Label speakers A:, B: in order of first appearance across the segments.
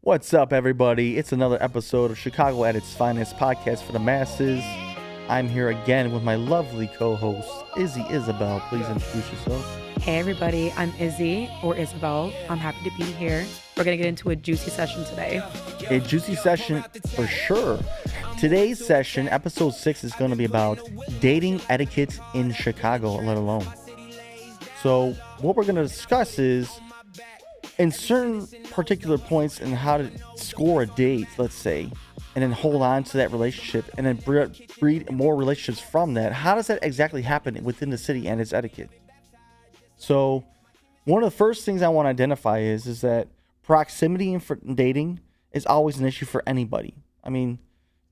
A: What's up, everybody? It's another episode of Chicago at its Finest podcast for the masses. I'm here again with my lovely co-host, Izzy Isabel. Please introduce yourself.
B: Hey everybody, I'm Izzy, or Isabel. I'm happy to be here. We're going to get into a juicy session today.
A: A juicy session for sure. Today's session, episode 6, is going to be about dating etiquette in Chicago, let alone. So what we're going to discuss is in certain particular points in how to score a date, let's say, and then hold on to that relationship and then breed more relationships from that. How does that exactly happen within the city and its etiquette? So one of the first things I want to identify is that proximity in dating is always an issue for anybody. I mean,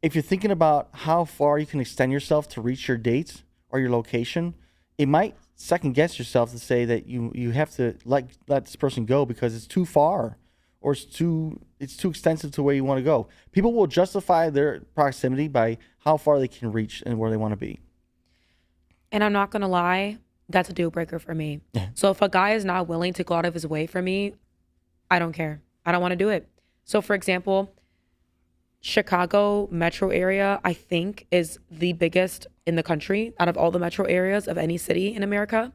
A: if you're thinking about how far you can extend yourself to reach your dates or your location, it might second guess yourself to say that you have to let this person go because it's too far or it's too extensive to where you want to go. People will justify their proximity by how far they can reach and where they want to be.
B: And I'm not going to lie, that's a deal breaker for me. So if a guy is not willing to go out of his way for me, I don't care. I don't want to do it. So for example, Chicago metro area, I think, is the biggest in the country out of all the metro areas of any city in America.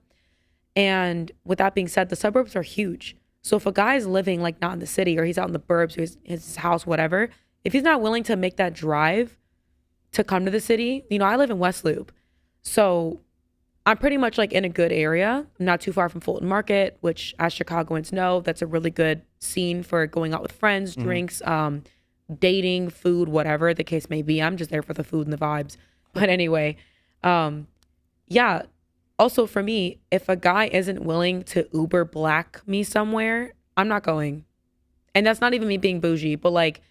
B: And with that being said, the suburbs are huge. So if a guy is living like not in the city or he's out in the burbs or his house, whatever, if he's not willing to make that drive to come to the city, I live in West Loop. So I'm pretty much like in a good area. I'm not too far from Fulton Market, which as Chicagoans know, that's a really good scene for going out with friends, drinks, dating, food, whatever the case may be. I'm just there for the food and the vibes. But anyway, yeah. Also for me, if a guy isn't willing to Uber black me somewhere, I'm not going. And that's not even me being bougie, but like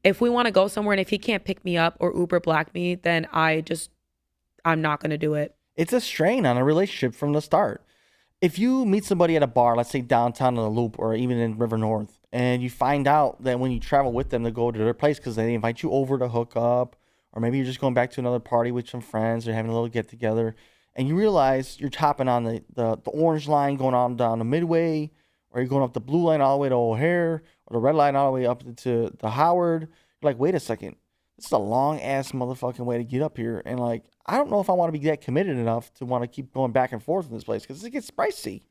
B: if we want to go somewhere and if he can't pick me up or Uber black me, then I'm not going to do it.
A: It's a strain on a relationship from the start. If you meet somebody at a bar, let's say downtown in the Loop or even in River North, and you find out that when you travel with them to go to their place because they invite you over to hook up, or maybe you're just going back to another party with some friends or having a little get together, and you realize you're topping on the orange line going on down the Midway, or you're going up the blue line all the way to O'Hare, or the red line all the way up to the Howard. You're like, wait a second, this is a long ass motherfucking way to get up here, and like, I don't know if I want to be that committed enough to want to keep going back and forth in this place because it gets pricey.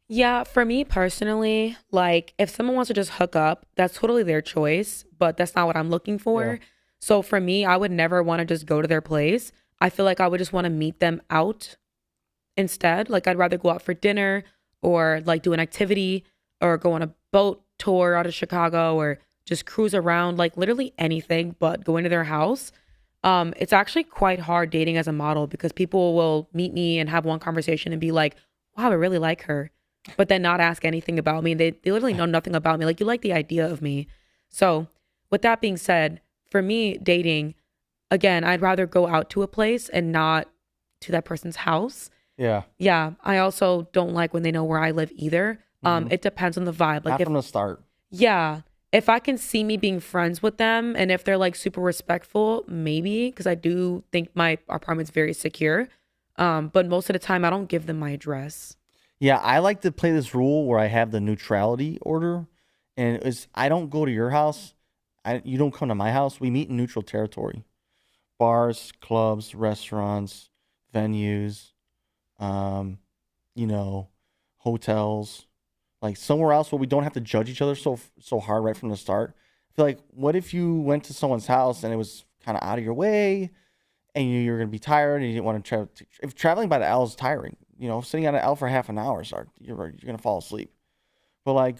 B: Yeah, for me personally, like if someone wants to just hook up, that's totally their choice, but that's not what I'm looking for. Yeah. So for me, I would never want to just go to their place. I feel like I would just want to meet them out instead. Like I'd rather go out for dinner or like do an activity or go on a boat tour out of Chicago or just cruise around, like literally anything but going to their house. It's actually quite hard dating as a model because people will meet me and have one conversation and be like, wow, I really like her, but then not ask anything about me. They literally know nothing about me. Like, you like the idea of me. So with that being said, for me, dating, again, I'd rather go out to a place and not to that person's house.
A: Yeah.
B: Yeah. I also don't like when they know where I live either. It depends on the vibe. Like
A: not from the start.
B: Yeah. If I can see me being friends with them and if they're like super respectful, maybe, because I do think my apartment's very secure. But most of the time I don't give them my address.
A: Yeah, I like to play this rule where I have the neutrality order. And I don't go to your house. You don't come to my house. We meet in neutral territory. Bars, clubs, restaurants, venues, hotels. Like somewhere else where we don't have to judge each other so hard right from the start. I feel like, what if you went to someone's house and it was kind of out of your way and you're going to be tired and you didn't want to travel? If traveling by the L is tiring, sitting on an L for half an hour, you're going to fall asleep. But like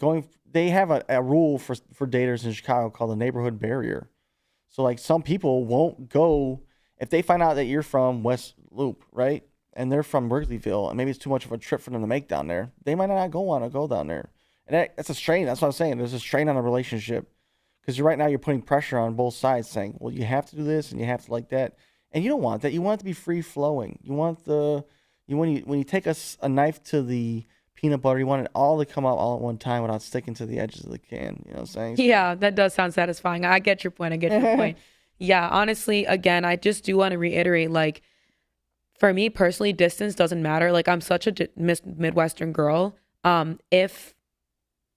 A: they have a rule for daters in Chicago called the neighborhood barrier. So like some people won't go if they find out that you're from West Loop, right? And they're from Wrigleyville, and maybe it's too much of a trip for them to make down there. They might not want to go down there. And that's a strain. That's what I'm saying. There's a strain on a relationship. Because right now you're putting pressure on both sides saying, well, you have to do this and you have to like that. And you don't want that. You want it to be free flowing. You want when you take a knife to the peanut butter, you want it all to come out all at one time without sticking to the edges of the can. You know what I'm saying?
B: Yeah, that does sound satisfying. I get your point. Yeah, honestly, again, I just do want to reiterate, like, for me personally, distance doesn't matter. Like, I'm such a Midwestern girl. If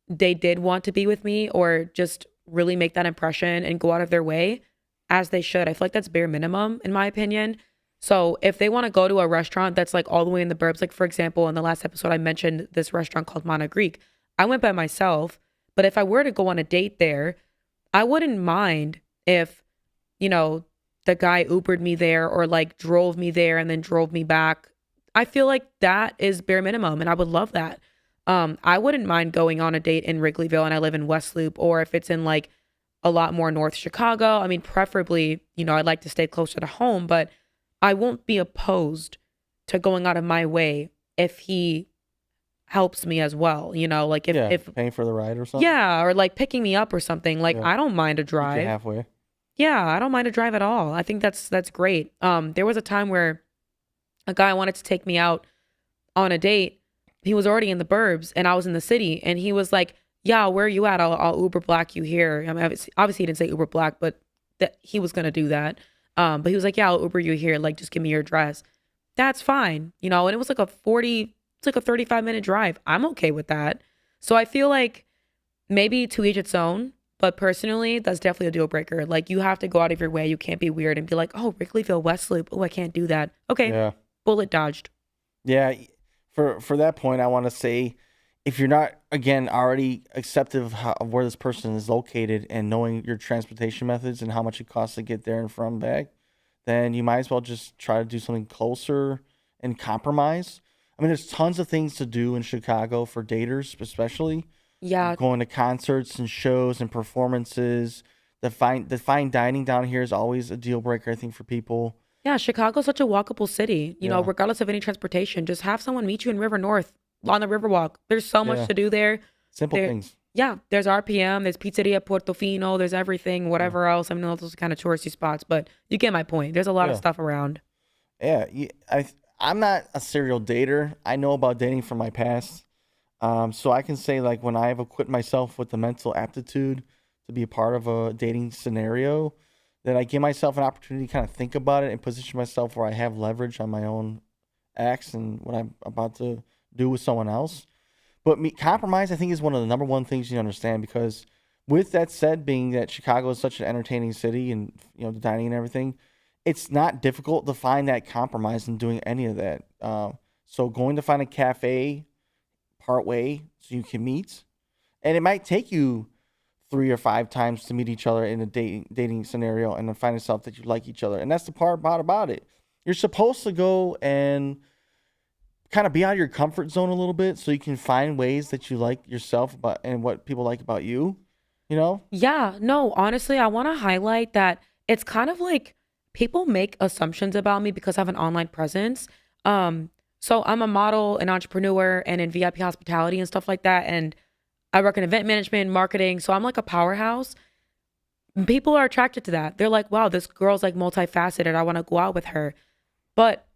B: they did want to be with me or just really make that impression and go out of their way, as they should. I feel like that's bare minimum in my opinion. So if they want to go to a restaurant that's like all the way in the burbs, like for example, in the last episode, I mentioned this restaurant called Mana Greek. I went by myself, but if I were to go on a date there, I wouldn't mind if, you know, the guy Ubered me there or like drove me there and then drove me back. I feel like that is bare minimum and I would love that. I wouldn't mind going on a date in Wrigleyville and I live in West Loop, or if it's in like a lot more North Chicago. I mean, preferably, you know, I'd like to stay closer to home, but I won't be opposed to going out of my way if he helps me as well. You know, like if
A: paying for the ride or something.
B: Yeah, or like picking me up or something. Like I don't mind a drive.
A: Halfway.
B: Yeah, I don't mind a drive at all. I think that's great. There was a time where a guy wanted to take me out on a date. He was already in the burbs and I was in the city, and he was like, "Yeah, where are you at? I'll Uber Black you here." I mean, obviously he didn't say Uber Black, but that he was gonna do that. But he was like, "Yeah, I'll Uber you here. Like, just give me your address." That's fine, you know. And it was like a 35-minute drive. I'm okay with that. So I feel like maybe to each its own. But personally, that's definitely a deal breaker. Like, you have to go out of your way. You can't be weird and be like, "Oh, Wrigleyville, West Loop. Oh, I can't do that." Okay, bullet dodged.
A: Yeah, for that point, I want to say, if you're not, again, already accepting of where this person is located and knowing your transportation methods and how much it costs to get there and from back, then you might as well just try to do something closer and compromise. I mean, there's tons of things to do in Chicago for daters, especially.
B: Yeah.
A: Going to concerts and shows and performances. The fine dining down here is always a deal breaker, I think, for people.
B: Yeah, Chicago's such a walkable city. You know, regardless of any transportation, just have someone meet you in River North on the Riverwalk. There's so much to do there.
A: Simple things.
B: Yeah, there's RPM, there's Pizzeria Portofino, there's everything, whatever else. I mean, those are kind of touristy spots, but you get my point. There's a lot of stuff around.
A: Yeah, I'm not a serial dater. I know about dating from my past. So I can say, like, when I have equipped myself with the mental aptitude to be a part of a dating scenario, that I give myself an opportunity to kind of think about it and position myself where I have leverage on my own acts and what I'm about to do with someone else. But compromise, I think, is one of the number one things you understand, because with that said, being that Chicago is such an entertaining city and, you know, the dining and everything, it's not difficult to find that compromise in doing any of that. So going to find a cafe part way so you can meet, and it might take you 3 or 5 times to meet each other in a dating scenario and then find yourself that you like each other. And that's the part about it. You're supposed to go and kind of be out of your comfort zone a little bit so you can find ways that you like yourself and what people like about you, you know?
B: Yeah, no, honestly, I want to highlight that it's kind of like people make assumptions about me because I have an online presence. So I'm a model, an entrepreneur, and in VIP hospitality and stuff like that. And I work in event management, marketing. So I'm like a powerhouse. People are attracted to that. They're like, "Wow, this girl's like multifaceted. I want to go out with her." But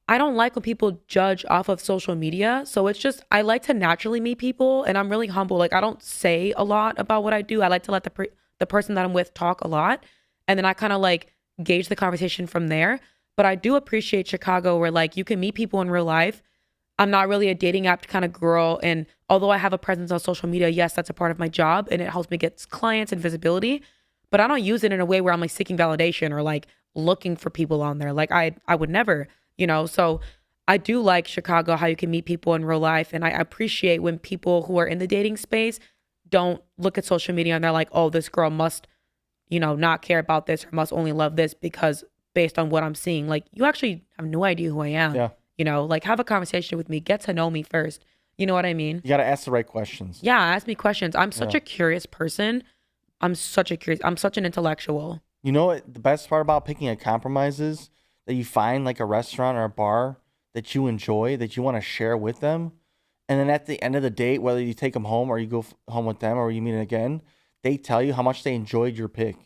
B: I don't like when people judge off of social media. So it's just, I like to naturally meet people, and I'm really humble. Like, I don't say a lot about what I do. I like to let the person that I'm with talk a lot. And then I kind of like gauge the conversation from there. But I do appreciate Chicago, where like you can meet people in real life. I'm not really a dating app kind of girl. And although I have a presence on social media, yes, that's a part of my job and it helps me get clients and visibility. But I don't use it in a way where I'm like seeking validation or like looking for people on there. Like I would never, you know. So I do like Chicago, how you can meet people in real life. And I appreciate when people who are in the dating space don't look at social media and they're like, "Oh, this girl must, you know, not care about this or must only love this because based on what I'm seeing." Like, you actually have no idea who I am.
A: Yeah.
B: You know, like, have a conversation with me, get to know me first. You know what I mean?
A: You got to ask the right questions.
B: Yeah, ask me questions. I'm such a curious person. I'm such an intellectual.
A: You know what the best part about picking a compromise is? That you find like a restaurant or a bar that you enjoy, that you want to share with them. And then at the end of the date, whether you take them home or you go home with them or you meet again, they tell you how much they enjoyed your pick.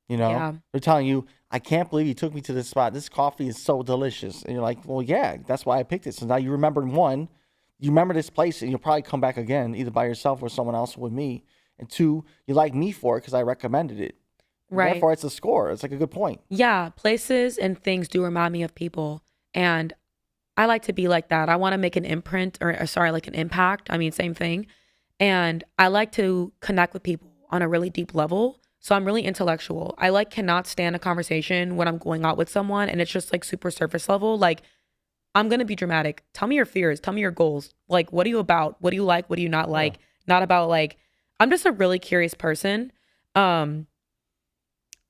A: You know, they're telling you, "I can't believe you took me to this spot. This coffee is so delicious." And you're like, "Well, yeah, that's why I picked it." So now you remember you remember this place, and you'll probably come back again, either by yourself or someone else with me. And 2, you like me for it because I recommended it.
B: Right.
A: Therefore, it's a score. It's like a good point.
B: Yeah, places and things do remind me of people. And I like to be like that. I want to make an imprint like an impact. I mean, same thing. And I like to connect with people. on a really deep level. So I'm really intellectual. I like cannot stand a conversation when I'm going out with someone and it's just like super surface level. Like, I'm going to be dramatic. Tell me your fears. Tell me your goals. Like, what are you about? What do you like? What do you not like?
A: Yeah.
B: Not about like, I'm just a really curious person. I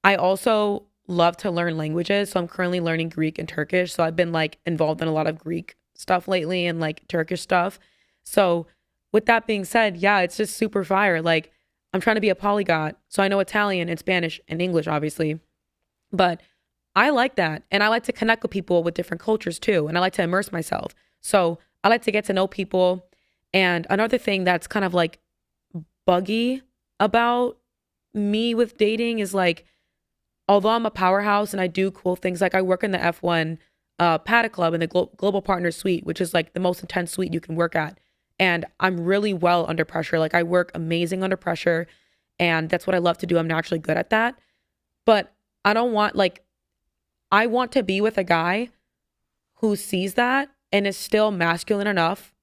B: also love to learn languages. So I'm currently learning Greek and Turkish. So I've been like involved in a lot of Greek stuff lately and like Turkish stuff. So with that being said, yeah, it's just super fire. Like, I'm trying to be a polyglot. So I know Italian and Spanish and English, obviously. But I like that. And I like to connect with people with different cultures too. And I like to immerse myself. So I like to get to know people. And another thing that's kind of like buggy about me with dating is like, although I'm a powerhouse and I do cool things, like I work in the F1 paddock club in the Global Partner Suite, which is like the most intense suite you can work at. And I'm really well under pressure. Like I work amazing under pressure. And that's what I love to do. I'm naturally good at that. But I don't want like, I want to be with a guy who sees that and is still masculine enough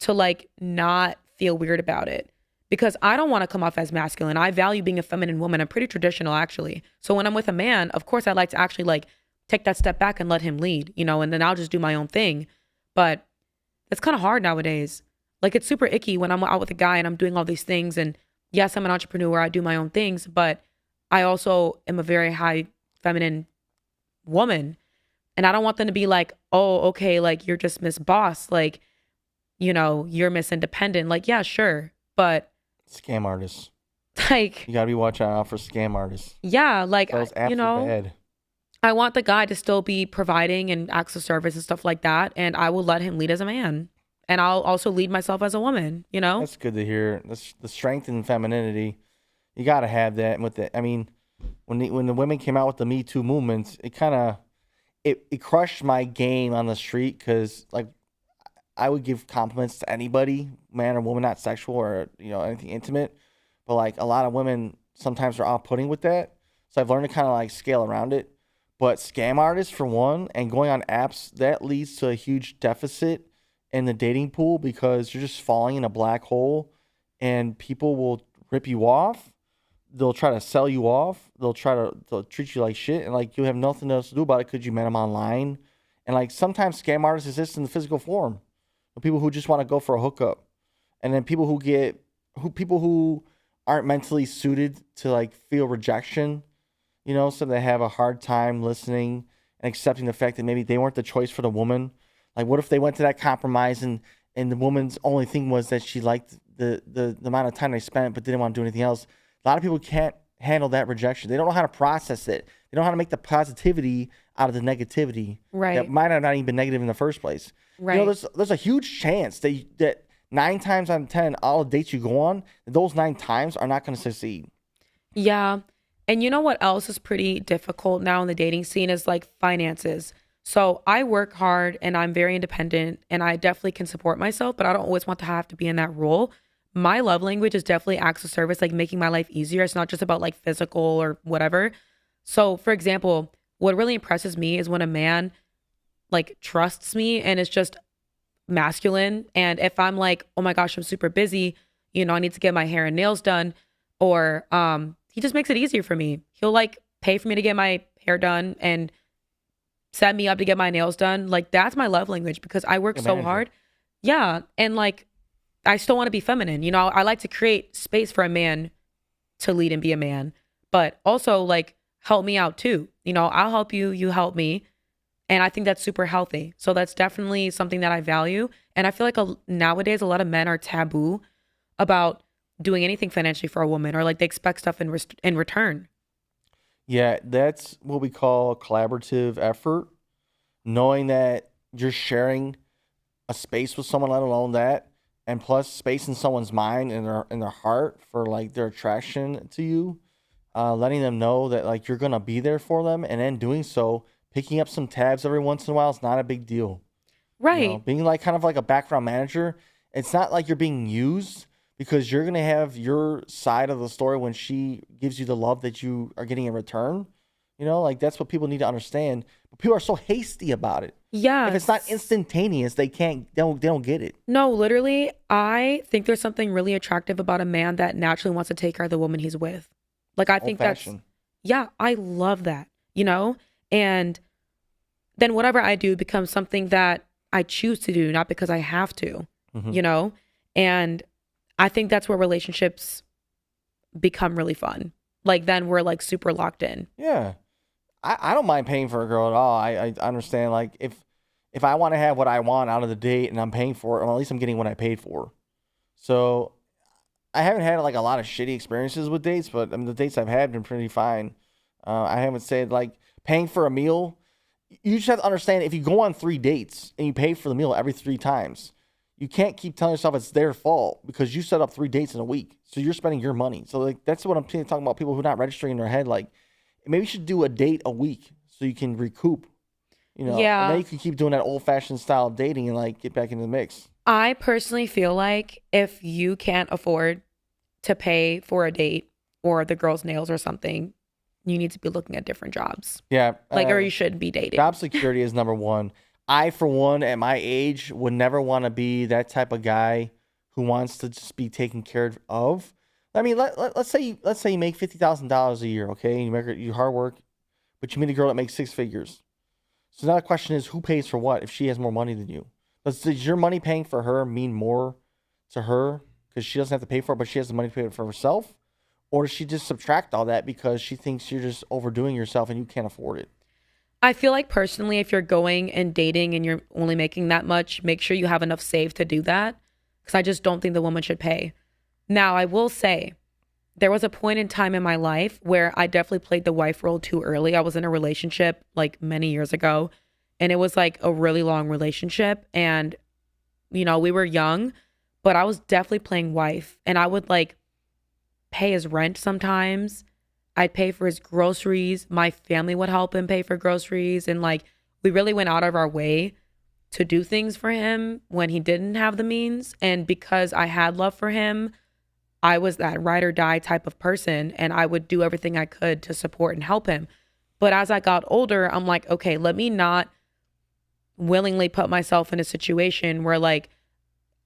B: to like not feel weird about it. Because I don't want to come off as masculine. I value being a feminine woman. I'm pretty traditional actually. So when I'm with a man, of course I like to actually like take that step back and let him lead, you know, and then I'll just do my own thing. But it's kind of hard nowadays. Like it's super icky when I'm out with a guy and I'm doing all these things. And yes, I'm an entrepreneur. I do my own things, but I also am a very high feminine woman. And I don't want them to be like, oh, okay, like you're just Miss Boss. Like, you know, you're Miss Independent. Like, yeah, sure. But
A: Scam artists.
B: like,
A: You gotta be watching out for scam artists.
B: yeah, like,
A: Those apps
B: you
A: are
B: know,
A: bad.
B: I want the guy to still be providing and acts of service and stuff like that. And I will let him lead as a man. And I'll also lead myself as a woman, you know?
A: That's good to hear. That's the strength and femininity. You gotta have that. And with the, I mean, when the women came out with the Me Too movement, it kind of it crushed my game on the street because like I would give compliments to anybody, man or woman, not sexual or anything intimate, but like a lot of women sometimes are off-putting with that. So I've learned to kind of like scale around it. But scam artists for one, and going on apps, that leads to a huge deficit in the dating pool because you're just falling in a black hole, and people will rip you off. They'll try to sell you off. They'll treat you like shit, and like you have nothing else to do about it because you met them online. And like sometimes scam artists exist in the physical form. People who just want to go for a hookup, and then people who aren't mentally suited to like feel rejection, so they have a hard time listening and accepting the fact that maybe they weren't the choice for the woman. Like, what if they went to that compromise and the woman's only thing was that she liked the amount of time they spent but didn't want to do anything else? A lot of people can't handle that rejection. They don't know how to process it. They don't know how to make the positivity out of the negativity.
B: Right.
A: That might have not even been negative in the first place.
B: Right.
A: There's a huge chance that 9 times out of 10, all the dates you go on, those 9 times are not going to succeed.
B: Yeah. And you know what else is pretty difficult now in the dating scene is like finances. So I work hard and I'm very independent and I definitely can support myself, but I don't always want to have to be in that role. My love language is definitely acts of service, like making my life easier. It's not just about like physical or whatever. So for example, what really impresses me is when a man like trusts me and is just masculine. And if I'm like, oh my gosh, I'm super busy, I need to get my hair and nails done, or he just makes it easier for me. He'll like pay for me to get my hair done and set me up to get my nails done. Like that's my love language because I work so hard. Yeah. And like, I still want to be feminine. I like to create space for a man to lead and be a man, but also like help me out too. I'll help you, you help me. And I think that's super healthy. So that's definitely something that I value. And I feel like nowadays a lot of men are taboo about doing anything financially for a woman, or like they expect stuff in return.
A: Yeah, that's what we call collaborative effort. Knowing that you're sharing a space with someone, let alone that, and plus space in someone's mind and their heart for like their attraction to you, letting them know that like you're gonna be there for them, and then doing so, picking up some tabs every once in a while is not a big deal.
B: Right.
A: Being like kind of like a background manager, it's not like you're being used because you're gonna have your side of the story when she gives you the love that you are getting in return. You know, like that's what people need to understand. But people are so hasty about it.
B: Yeah.
A: If it's not instantaneous, they don't get it.
B: No, literally, I think there's something really attractive about a man that naturally wants to take care of the woman he's with. Like, I think that's,
A: Old-fashioned.
B: yeah, I love that, you know? And then whatever I do becomes something that I choose to do, not because I have to, you know? And I think that's where relationships become really fun. Like, then we're like super locked in.
A: Yeah. I don't mind paying for a girl at all. I understand, like, if I want to have what I want out of the date and I'm paying for it, well, at least I'm getting what I paid for. So I haven't had like a lot of shitty experiences with dates, but I mean, the dates I've had have been pretty fine. I haven't said like paying for a meal. You just have to understand, if you go on 3 dates and you pay for the meal every 3 times, you can't keep telling yourself it's their fault because you set up 3 dates in a week. So you're spending your money. So like that's what I'm talking about. People who are not registering in their head, like maybe you should do a date a week so you can recoup. You know,
B: Yeah.
A: and then you can keep doing that old fashioned style of dating and like get back into the mix.
B: I personally feel like if you can't afford to pay for a date or the girl's nails or something, you need to be looking at different jobs.
A: Yeah.
B: Like, or you shouldn't be dating.
A: Job security is number one. I, for one, at my age, would never want to be that type of guy who wants to just be taken care of. I mean, let's say you make $50,000 a year, okay? And you hard work, but you meet a girl that makes 6 figures. So now the question is, who pays for what if she has more money than you? Does your money paying for her mean more to her because she doesn't have to pay for it, but she has the money to pay for herself? Or does she just subtract all that because she thinks you're just overdoing yourself and you can't afford it?
B: I feel like personally, if you're going and dating and you're only making that much, make sure you have enough saved to do that. Because I just don't think the woman should pay. Now, I will say, there was a point in time in my life where I definitely played the wife role too early. I was in a relationship like many years ago, and it was like a really long relationship. And, you know, we were young, but I was definitely playing wife. And I would like pay his rent sometimes. I'd pay for his groceries. My family would help him pay for groceries. And like, we really went out of our way to do things for him when he didn't have the means. And because I had love for him, I was that ride or die type of person, and I would do everything I could to support and help him. But as I got older, I'm like, okay, let me not willingly put myself in a situation where like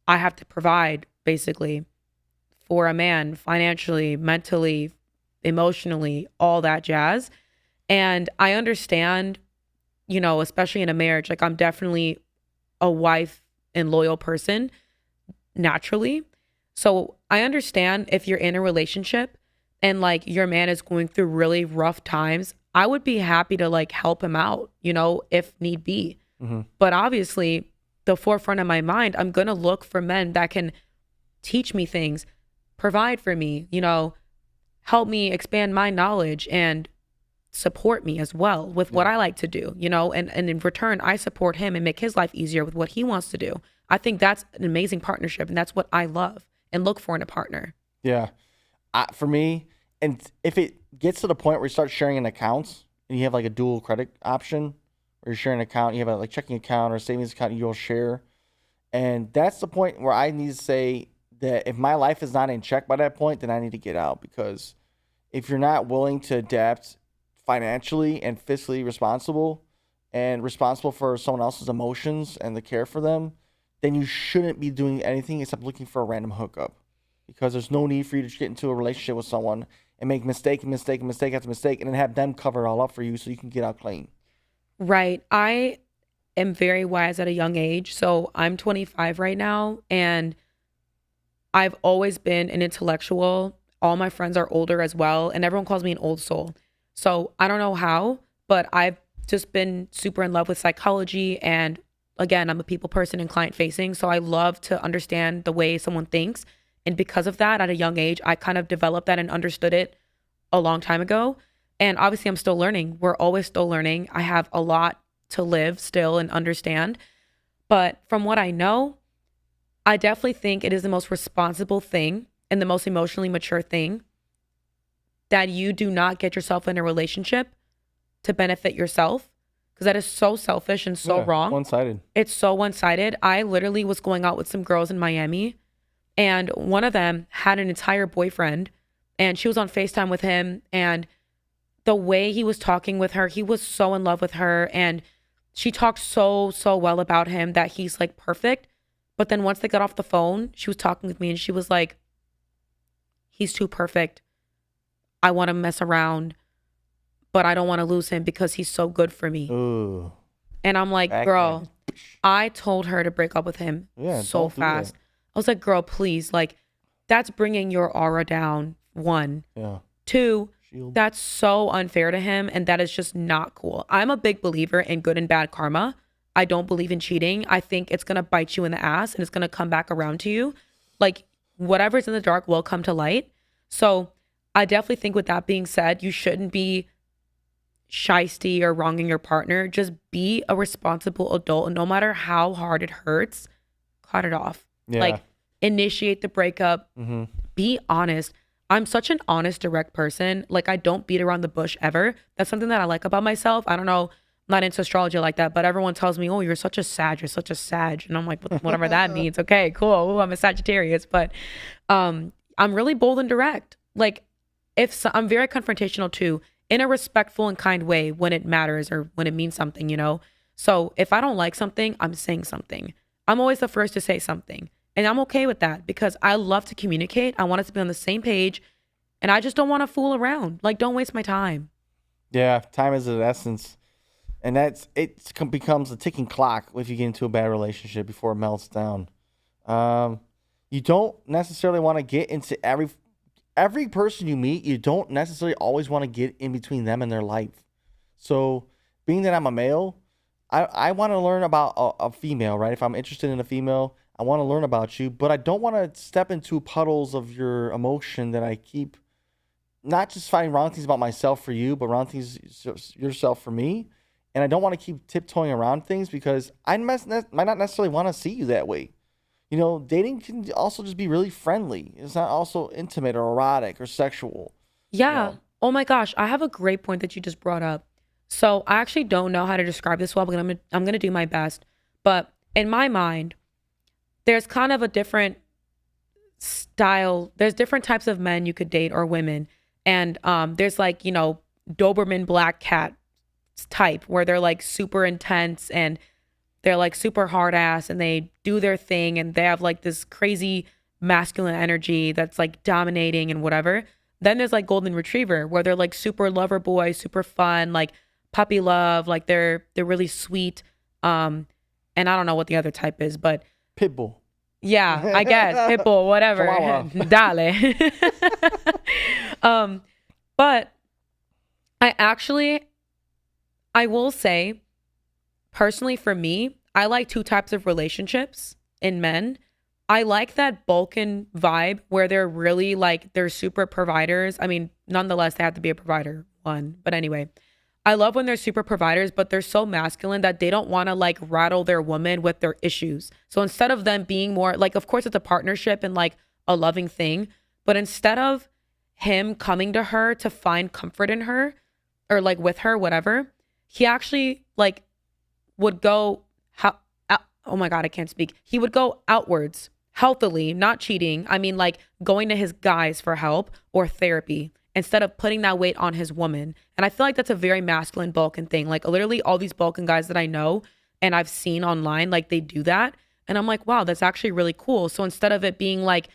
B: I have to provide basically for a man financially, mentally, emotionally, all that jazz. And I understand, you know, especially in a marriage, like I'm definitely a wife and loyal person naturally. So I understand if you're in a relationship and like your man is going through really rough times, I would be happy to like help him out, you know, if need be. But obviously, the forefront of my mind, I'm going to look for men that can teach me things, provide for me, you know, help me expand my knowledge and support me as well with what I like to do, you know, and in return, I support him and make his life easier with what he wants to do. I think that's an amazing partnership, and that's what I love and look for in a partner.
A: Yeah. For me, and if it gets to the point where you start sharing an account and you have like a dual credit option where you're sharing an account, you have a like checking account or a savings account you'll share. And that's the point where I need to say that if my life is not in check by that point, then I need to get out, because if you're not willing to adapt financially and fiscally responsible and responsible for someone else's emotions and the care for them, then you shouldn't be doing anything except looking for a random hookup, because there's no need for you to get into a relationship with someone and make mistake and mistake and mistake after mistake and then have them cover it all up for you so you can get out clean.
B: Right. I am very wise at a young age. So I'm 25 right now, and I've always been an intellectual. All my friends are older as well, and everyone calls me an old soul. So I don't know how, but I've just been super in love with psychology. And again, I'm a people person and client facing. So I love to understand the way someone thinks. And because of that, at a young age, I kind of developed that and understood it a long time ago. And obviously, I'm still learning. We're always still learning. I have a lot to live still and understand. But from what I know, I definitely think it is the most responsible thing and the most emotionally mature thing that you do not get yourself in a relationship to benefit yourself, because that is so selfish and so wrong.
A: One-sided.
B: It's so one-sided. I literally was going out with some girls in Miami, and one of them had an entire boyfriend, and she was on FaceTime with him, and the way he was talking with her, he was so in love with her, and she talked so well about him that he's like perfect. But then once they got off the phone, she was talking with me and she was like, he's too perfect. I want to mess around, but I don't want to lose him because he's so good for me.
A: Ooh.
B: And I'm like, girl, I told her to break up with him so fast. I was like, girl, please. Like, that's bringing your aura down, 1.
A: Yeah.
B: 2, that's so unfair to him. And that is just not cool. I'm a big believer in good and bad karma. I don't believe in cheating. I think it's going to bite you in the ass and it's going to come back around to you. Like, whatever's in the dark will come to light. So I definitely think with that being said, you shouldn't be shysty or wronging your partner. Just be a responsible adult. And no matter how hard it hurts, cut it off.
A: Yeah.
B: Like, initiate the breakup.
A: Mm-hmm.
B: Be honest. I'm such an honest, direct person. Like, I don't beat around the bush ever. That's something that I like about myself. I don't know. I'm not into astrology like that, but everyone tells me, oh, you're such a Sag. You're such a Sag. And I'm like, whatever that means. Okay, cool. Ooh, I'm a Sagittarius. But I'm really bold and direct. Like, I'm very confrontational too, in a respectful and kind way when it matters or when it means something, you know? So if I don't like something, I'm saying something. I'm always the first to say something. And I'm okay with that because I love to communicate. I want us to be on the same page. And I just don't want to fool around. Like, don't waste my time.
A: Yeah, time is of essence. And it becomes a ticking clock if you get into a bad relationship before it melts down. You don't necessarily want to get into every person you meet. You don't necessarily always want to get in between them and their life. So being that I'm a male, I want to learn about a female, right? If I'm interested in a female, I want to learn about you, but I don't want to step into puddles of your emotion that I keep not just finding wrong things about myself for you, but wrong things yourself for me. And I don't want to keep tiptoeing around things because I might not necessarily want to see you that way. You know, dating can also just be really friendly. It's not also intimate or erotic or sexual.
B: Yeah.
A: You know?
B: Oh my gosh. I have a great point that you just brought up. So I actually don't know how to describe this well, but I'm going to do my best. But in my mind, there's kind of a different style. There's different types of men you could date or women. And there's like, you know, Doberman black cat type where they're like super intense and they're like super hard ass and they do their thing and they have like this crazy masculine energy that's like dominating and whatever. Then there's like golden retriever where they're like super lover boy, super fun, like puppy love, like they're really sweet. And I don't know what the other type is, but
A: Pitbull.
B: Yeah, I guess Pitbull, whatever. Dale. But I will say, personally for me, I like 2 types of relationships in men. I like that Balkan vibe where they're really like, they're super providers. I mean, nonetheless, they have to be a provider, 1. But anyway, I love when they're super providers, but they're so masculine that they don't want to like rattle their woman with their issues. So instead of them being more like, of course, it's a partnership and like a loving thing, but instead of him coming to her to find comfort in her or like with her, whatever, he actually like would go, oh my God, I can't speak. He would go outwards, healthily, not cheating. I mean, like going to his guys for help or therapy instead of putting that weight on his woman. And I feel like that's a very masculine Balkan thing. Like literally all these Balkan guys that I know and I've seen online, like they do that. And I'm like, wow, that's actually really cool. So instead of it being like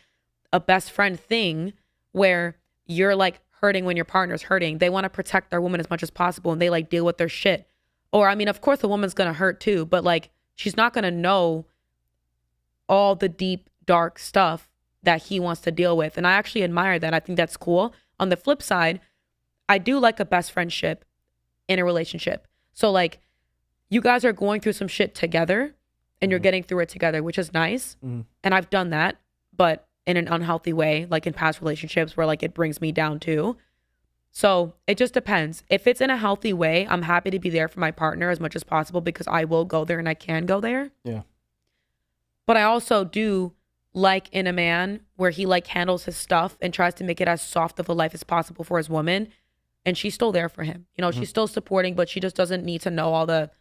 B: a best friend thing where you're like hurting when your partner's hurting, they want to protect their woman as much as possible and they like deal with their shit. Or I mean, of course the woman's going to hurt too, but like she's not going to know all the deep, dark stuff that he wants to deal with. And I actually admire that. I think that's cool. On the flip side, I do like a best friendship in a relationship. So like you guys are going through some shit together and you're getting through it together, which is nice. And I've done that, but in an unhealthy way, like in past relationships where like it brings me down too. So it just depends. If it's in a healthy way, I'm happy to be there for my partner as much as possible because I will go there and I can go there.
A: Yeah.
B: But I also do like in a man where he like handles his stuff and tries to make it as soft of a life as possible for his woman. And she's still there for him. You know, she's still supporting, but she just doesn't need to know all the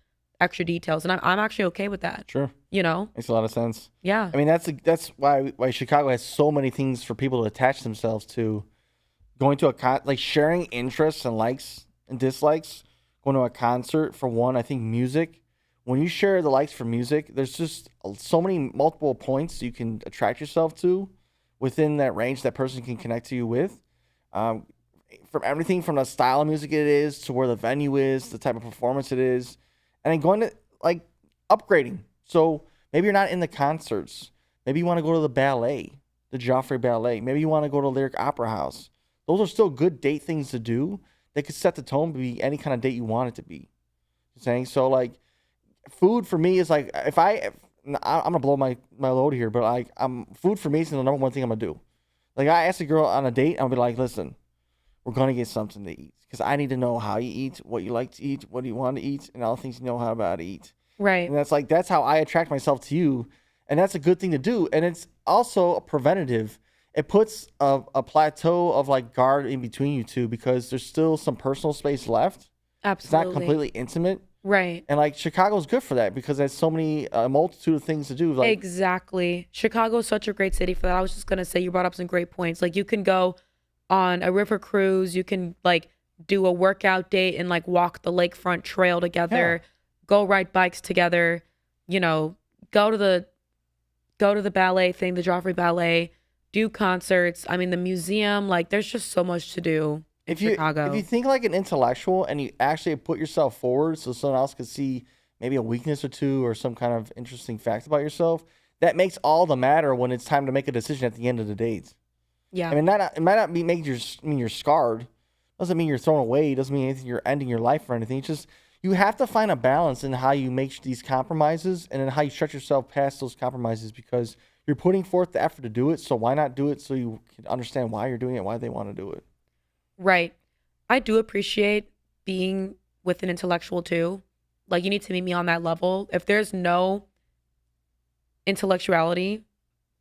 B: extra details. And I'm actually okay with that. Sure. You know?
A: Makes a lot of sense.
B: Yeah.
A: I mean, that's why Chicago has so many things for people to attach themselves to. Going to like sharing interests and likes and dislikes going to a concert. For one, I think music, when you share the likes for music, there's just so many multiple points you can attract yourself to within that range that person can connect to you with. Um, from everything from the style of music it is to where the venue is, the type of performance it is, and then going to like upgrading. So maybe you're not in the concerts. Maybe you want to go to the ballet, the Joffrey Ballet. Maybe you want to go to Lyric Opera House. Those are still good date things to do. They could set the tone to be any kind of date you want it to be. Saying so, like food for me is like I'm gonna blow my load here, but like food for me is the number one thing I'm gonna do. Like I ask a girl on a date, I'll be like, listen, we're gonna get something to eat because I need to know how you eat, what you like to eat, what do you want to eat, and all the things you know how about to eat.
B: Right.
A: And that's how I attract myself to you, and that's a good thing to do. And it's also a preventative. It puts a plateau of like guard in between you two because there's still some personal space left.
B: Absolutely.
A: It's not completely intimate.
B: Right.
A: And like Chicago's good for that because there's so many a multitude of things to do. Like
B: exactly. Chicago is such a great city for that. I was just gonna say you brought up some great points. Like you can go on a river cruise, you can like do a workout date and like walk the lakefront trail together, go ride bikes together, you know, go to the ballet thing, the Joffrey Ballet, do concerts. I mean the museum, like there's just so much to do. Chicago.
A: If you think like an intellectual and you actually put yourself forward so someone else could see maybe a weakness or two or some kind of interesting fact about yourself, that makes all the matter when it's time to make a decision at the end of the date.
B: Yeah.
A: I mean, it might not be mean you're scarred. Doesn't mean you're thrown away. Doesn't mean anything you're ending your life or anything. It's just you have to find a balance in how you make these compromises and then how you stretch yourself past those compromises because you're putting forth the effort to do it. So why not do it so you can understand why you're doing it, why they want to do it.
B: Right. I do appreciate being with an intellectual too. Like you need to meet me on that level. If there's no intellectuality,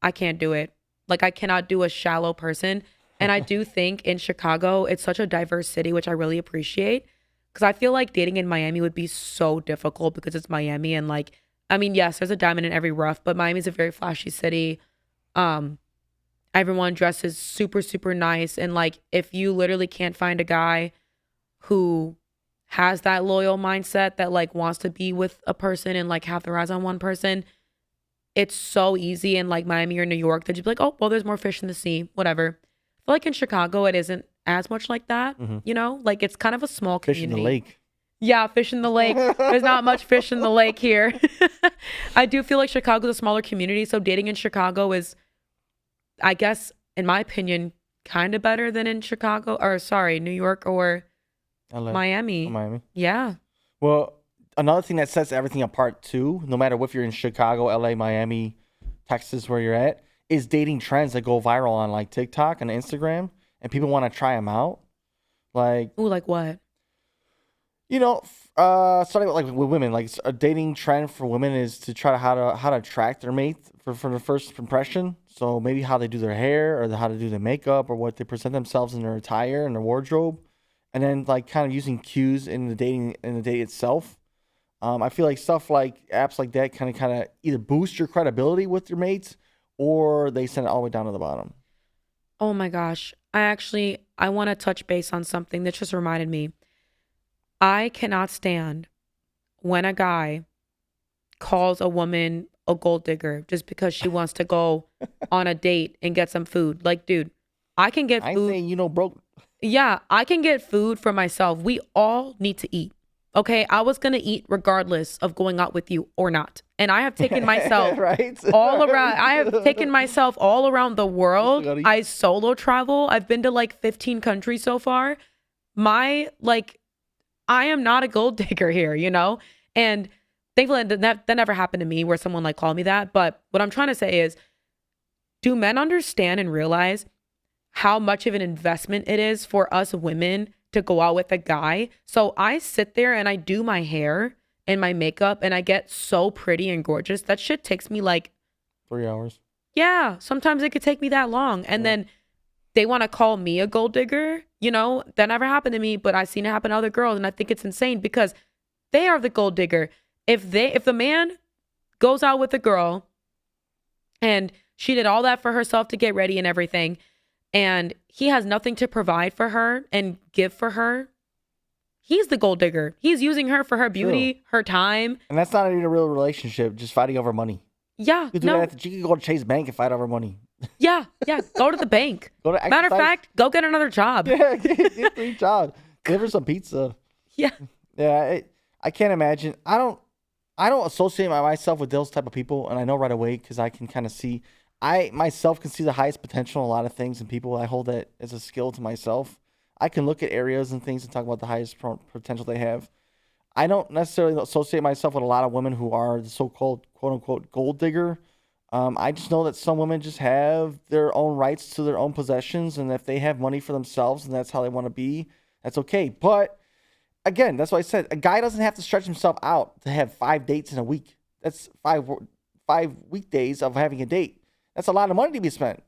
B: I can't do it. Like I cannot do a shallow person. And I do think in Chicago, it's such a diverse city, which I really appreciate. Because I feel like dating in Miami would be so difficult because it's Miami. And like, I mean, yes, there's a diamond in every rough, but Miami's a very flashy city. Everyone dresses super, super nice. And like, if you literally can't find a guy who has that loyal mindset that like wants to be with a person and like have their eyes on one person, it's so easy in like Miami or New York that you'd be like, oh, well, there's more fish in the sea, whatever. I feel like in Chicago, it isn't as much like that, you know? Like it's kind of a small community.
A: Fish in the lake.
B: Yeah, fish in the lake. There's not much fish in the lake here. I do feel like Chicago's a smaller community, so dating in Chicago is, I guess, in my opinion, kind of better than in New York or
A: LA.
B: Miami.
A: Miami.
B: Yeah.
A: Well, another thing that sets everything apart too, no matter if you're in Chicago, LA, Miami, Texas, where you're at, is dating trends that go viral on like TikTok and Instagram, and people want to try them out. Like,
B: Ooh, like what?
A: you know, starting with, like with women, like a dating trend for women is to try to how to attract their mate for the first impression. So maybe how they do their hair or how to do their makeup or what they present themselves in their attire and their wardrobe, and then like kind of using cues in the date itself. I feel like stuff like apps like that kind of either boost your credibility with your mates or they send it all the way down to the bottom.
B: Oh my gosh. I want to touch base on something that just reminded me. I cannot stand when a guy calls a woman a gold digger just because she wants to go on a date and get some food. Like, dude, I can get food.
A: I ain't saying broke.
B: Yeah, I can get food for myself. We all need to eat. Okay, I was going to eat regardless of going out with you or not. And I have taken myself
A: right?
B: all around. I have taken myself all around the world. I solo travel. I've been to like 15 countries so far. I am not a gold digger here, you know? And thankfully that never happened to me where someone like called me that. But what I'm trying to say is, do men understand and realize how much of an investment it is for us women to go out with a guy? So I sit there and I do my hair and my makeup and I get so pretty and gorgeous. That shit takes me like
A: 3 hours.
B: Yeah, sometimes it could take me that long. And then they want to call me a gold digger. You know, that never happened to me, but I've seen it happen to other girls. And I think it's insane because they are the gold digger. If the man goes out with a girl and she did all that for herself to get ready and everything, and he has nothing to provide for her and give for her, He's the gold digger. He's using her for her beauty, her time.
A: And that's not even a real relationship, just fighting over money.
B: Yeah,
A: You do that. You can go to Chase Bank and fight over money.
B: Yeah. Go to the bank.
A: Go to
B: Matter of fact, go get another job.
A: Yeah, get 3 jobs. Deliver some pizza.
B: Yeah.
A: Yeah, I can't imagine. I don't associate myself with those type of people, and I know right away because I can kind of see. I myself can see the highest potential in a lot of things in people. I hold that as a skill to myself. I can look at areas and things and talk about the highest potential they have. I don't necessarily associate myself with a lot of women who are the so-called quote-unquote gold digger. I just know that some women just have their own rights to their own possessions, and if they have money for themselves and that's how they want to be, that's okay. But again, that's why I said a guy doesn't have to stretch himself out to have 5 dates in a week. That's five weekdays of having a date. That's a lot of money to be spent.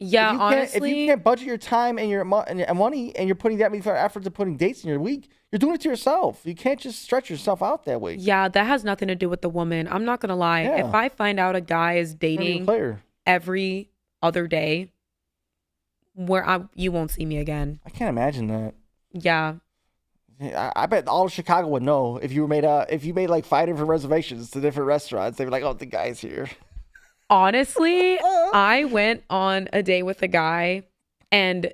B: Yeah,
A: if
B: honestly.
A: you can't budget your time and your money, and you're putting that many efforts of putting dates in your week, you're doing it to yourself. You can't just stretch yourself out that way.
B: Yeah, that has nothing to do with the woman. I'm not gonna lie.
A: Yeah.
B: If I find out a guy is dating every other day, you won't see me again.
A: I can't imagine that.
B: Yeah.
A: I bet all of Chicago would know if you made like 5 different reservations to different restaurants. They'd be like, "Oh, the guy's here."
B: Honestly, I went on a date with a guy, and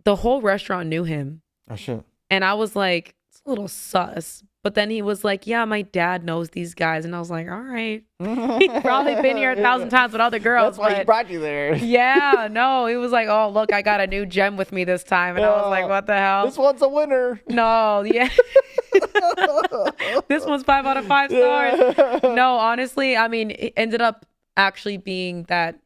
B: the whole restaurant knew him.
A: Oh shit!
B: And I was like, it's a little sus. But then he was like, yeah, my dad knows these guys. And I was like, all right. He's probably been here 1,000 times with other girls.
A: That's why he brought you there.
B: Yeah, no. He was like, oh, look, I got a new gem with me this time. And I was like, what the hell?
A: This one's a winner.
B: No, yeah. This one's 5 out of 5 stars. No, honestly, I mean, it ended up actually being that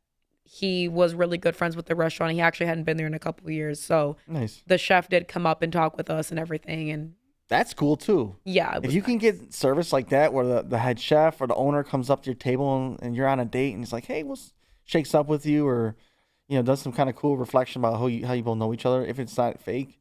B: he was really good friends with the restaurant. He actually hadn't been there in a couple of years. So
A: nice.
B: The chef did come up and talk with us and everything. And
A: that's cool too.
B: Yeah.
A: If you can get service like that where the head chef or the owner comes up to your table and you're on a date and he's like, hey, shakes up with you, or, does some kind of cool reflection about how you both know each other. If it's not fake,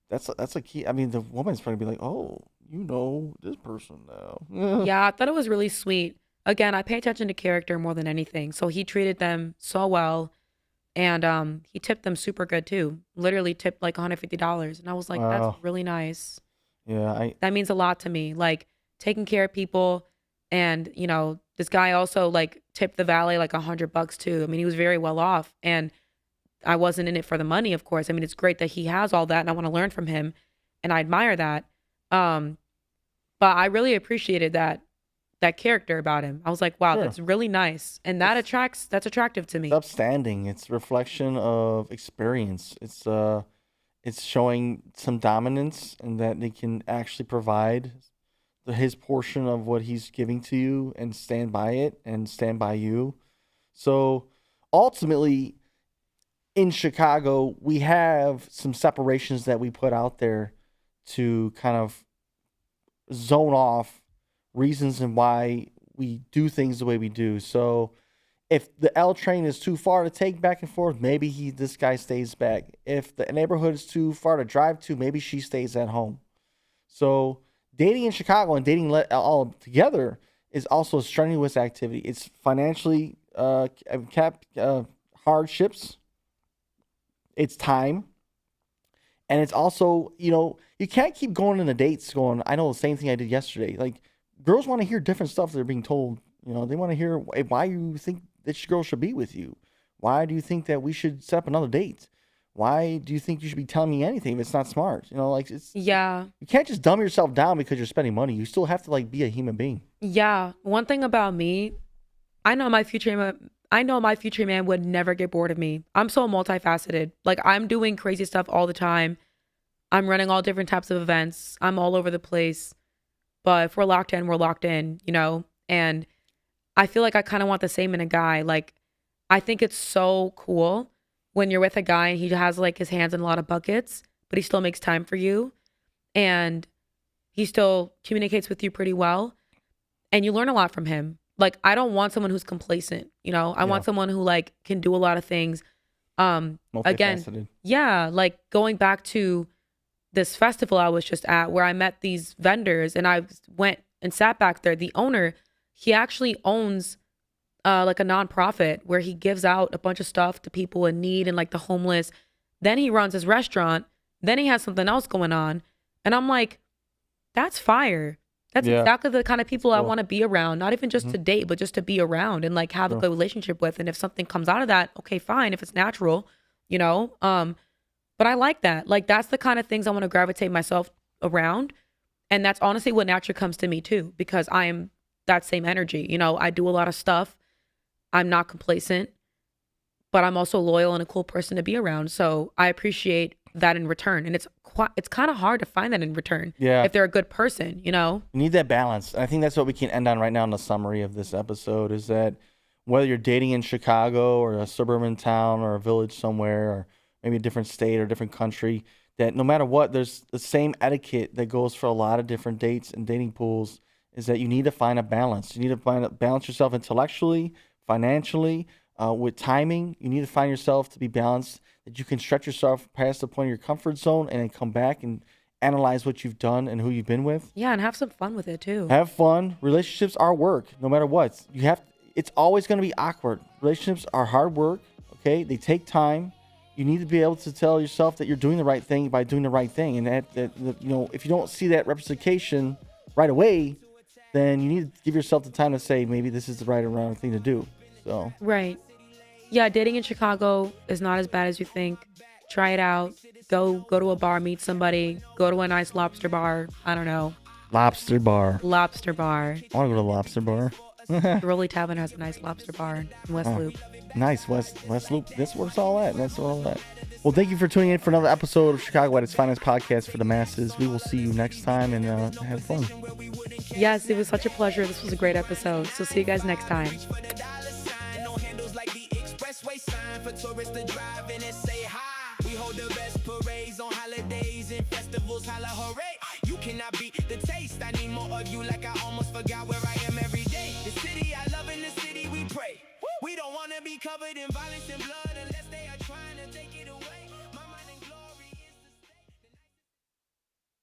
A: that's a key. I mean, the woman's probably be like, oh, you know this person now.
B: Yeah, I thought it was really sweet. Again, I pay attention to character more than anything. So he treated them so well, and he tipped them super good too. Literally tipped like $150, and I was like, wow. That's really nice.
A: Yeah,
B: that means a lot to me. Like taking care of people, and this guy also like tipped the valet like $100 too. I mean, he was very well off, and I wasn't in it for the money, of course. I mean, it's great that he has all that, and I want to learn from him, and I admire that. But I really appreciated that character about him. I was like, wow, That's really nice. And that's attractive to me.
A: It's upstanding. It's a reflection of experience. It's showing some dominance and that they can actually provide his portion of what he's giving to you and stand by it and stand by you. So ultimately in Chicago, we have some separations that we put out there to kind of zone off reasons and why we do things the way we do. So if the L train is too far to take back and forth, maybe this guy stays back. If the neighborhood is too far to drive to, maybe she stays at home. So dating in Chicago and dating all together is also a strenuous activity. It's financially hardships. It's time. And it's also, you can't keep going into dates going, I know the same thing I did yesterday. Like, girls want to hear different stuff they're being told. They want to hear why you think this girl should be with you. Why do you think that we should set up another date? Why do you think you should be telling me anything if it's not smart?
B: Yeah.
A: You can't just dumb yourself down because you're spending money. You still have to be a human being.
B: Yeah. One thing about me, I know my future man would never get bored of me. I'm so multifaceted. Like, I'm doing crazy stuff all the time. I'm running all different types of events. I'm all over the place. But if we're locked in, we're locked in, And I feel like I kind of want the same in a guy. Like, I think it's so cool when you're with a guy and he has like his hands in a lot of buckets, but he still makes time for you. And he still communicates with you pretty well. And you learn a lot from him. Like, I don't want someone who's complacent, I want someone who like can do a lot of things. Again, yeah, like going back to this festival I was just at where I met these vendors and I went and sat back there. The owner, he actually owns like a nonprofit where he gives out a bunch of stuff to people in need and like the homeless. Then he runs his restaurant. Then he has something else going on. And I'm like, That's fire. That's
A: Yeah.
B: exactly the kind of people I
A: Cool.
B: want to be around, not even just to date, but just to be around and like have a
A: Sure.
B: good relationship with. And if something comes out of that, okay, fine. If it's natural, you know. But I like that. Like that's the kind of things I want to gravitate myself around. And that's honestly what naturally comes to me too, because I am that same energy. You know, I do a lot of stuff. I'm not complacent, but I'm also loyal and a cool person to be around. So I appreciate that in return. And it's kind of hard to find that in return.
A: Yeah.
B: If they're a good person, you know?
A: You need that balance. I think that's what we can end on right now in the summary of this episode is that whether you're dating in Chicago or a suburban town or a village somewhere or maybe a different state or a different country, that no matter what, there's the same etiquette that goes for a lot of different dates and dating pools is that you need to find a balance. You need to balance yourself intellectually, financially, with timing. You need to find yourself to be balanced, that you can stretch yourself past the point of your comfort zone and then come back and analyze what you've done and who you've been with.
B: Yeah, and have some fun with it too.
A: Have fun. Relationships are work, no matter what. It's always going to be awkward. Relationships are hard work. Okay, they take time. You need to be able to tell yourself that you're doing the right thing by doing the right thing, and that you know, if you don't see that reciprocation right away, then you need to give yourself the time to say maybe this is the right or wrong thing to do. So
B: Right. Yeah, dating in Chicago is not as bad as you think. Try it out. Go to a bar, meet somebody. Go to a nice lobster bar. I don't know.
A: lobster bar.
B: Lobster bar.
A: I want to go to the lobster bar.
B: Rolly Tavern has a nice lobster bar in West Loop.
A: Nice, West Loop. That's where it's all at. That's where all at. Well, thank you for tuning in for another episode of Chicago at its finest podcast for the masses. We will see you next time and have fun.
B: Yes, it was such a pleasure. This was a great episode. So see you guys next time.
C: For tourists to drive in and say hi. We hold the best parades on holidays and festivals. Holla hooray! You cannot beat the taste. I need more of you, like I almost forgot where I am every day. The city I love, in the city we pray. We don't wanna be covered in violence and blood.